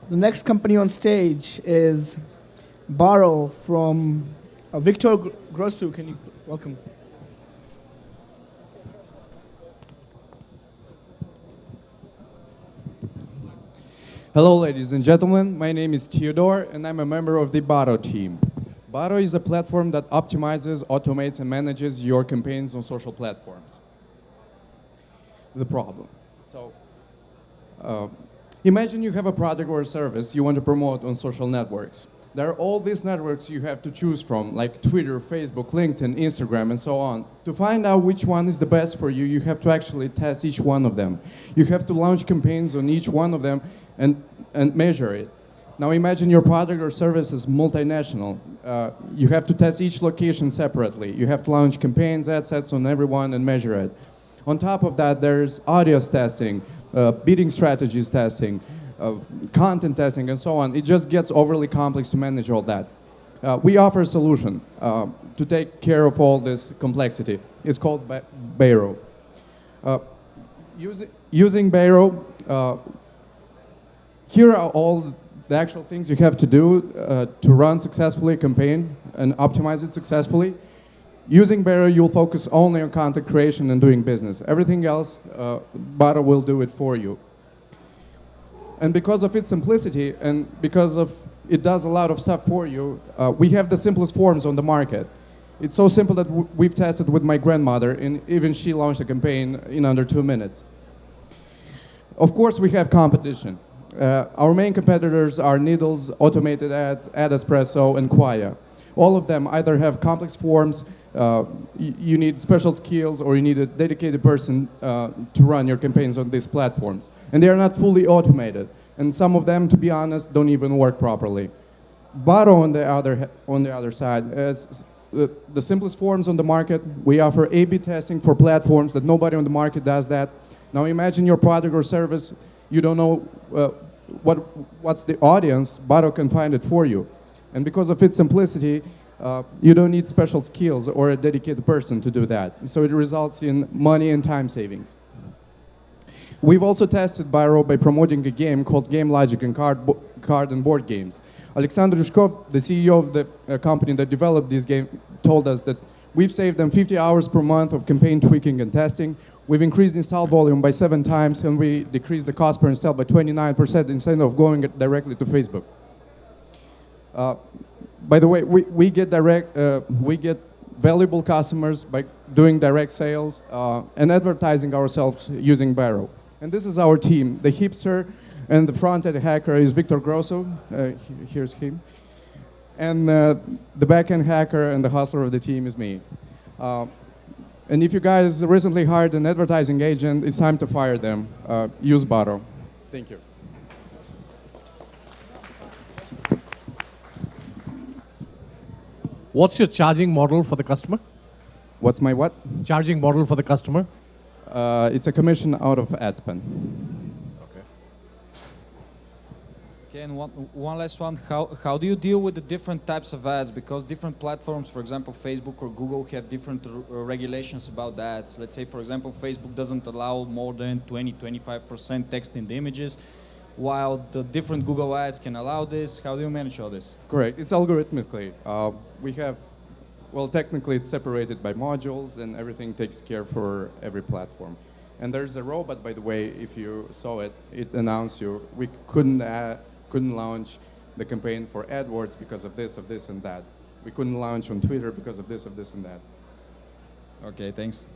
The next company on stage is Baro from Victor Grosu. Can you welcome? Hello, ladies and gentlemen. My name is Theodore, and I'm a member of the Baro team. Baro is a platform that optimizes, automates, and manages your campaigns on social platforms. The problem. Imagine you have a product or a service you want to promote on social networks. There are all these networks you have to choose from, like Twitter, Facebook, LinkedIn, Instagram, and so on. To find out which one is the best for you, you have to actually test each one of them. You have to launch campaigns on each one of them and measure it. Now imagine your product or service is multinational. You have to test each location separately. You have to launch campaigns, ad sets on everyone and measure it. On top of that, there's audience testing, bidding strategies testing, content testing, and so on. It just gets overly complex to manage all that. We offer a solution to take care of all this complexity. It's called Baro. Using Baro, here are all the actual things you have to do to run successfully a campaign and optimize it successfully. Using Baro, you'll focus only on content creation and doing business. Everything else, Baro will do it for you. And because of its simplicity and because of it does a lot of stuff for you, we have the simplest forms on the market. It's so simple that we've tested with my grandmother, and even she launched a campaign in under 2 minutes. Of course, we have competition. Our main competitors are Needles, Automated Ads, AdEspresso, and Quaya. All of them either have complex forms, you need special skills, or you need a dedicated person to run your campaigns on these platforms. And they are not fully automated. And some of them, to be honest, don't even work properly. Baro, on the other side, has the simplest forms on the market. We offer A/B testing for platforms that nobody on the market does that. Now imagine your product or service, you don't know what's the audience, Baro can find it for you. And because of its simplicity, you don't need special skills or a dedicated person to do that. So it results in money and time savings. We've also tested Baro by promoting a game called Game Logic and card and board games. Alexander Ryzhkov, the CEO of the company that developed this game, told us that we've saved them 50 hours per month of campaign tweaking and testing. We've increased install volume by 7 times, and we decreased the cost per install by 29% instead of going directly to Facebook. By the way, we get valuable customers by doing direct sales and advertising ourselves using Baro. And this is our team. The hipster and the front-end hacker is Victor Grosso. Here's him. And the back-end hacker and the hustler of the team is me. And if you guys recently hired an advertising agent, it's time to fire them. Use Baro. Thank you. What's your charging model for the customer? What's my what? Charging model for the customer? It's a commission out of ad spend. Okay, and one last one. How do you deal with the different types of ads? Because different platforms, for example, Facebook or Google, have different regulations about ads. Let's say, for example, Facebook doesn't allow more than 20-25% text in the images, while the different Google ads can allow this. How do you manage all this? Correct. It's algorithmically. We have, well, technically it's separated by modules, and everything takes care for every platform. And there's a robot, by the way, if you saw it, it announced you. We couldn't launch the campaign for AdWords because of this, and that. We couldn't launch on Twitter because of this, and that. Okay, thanks.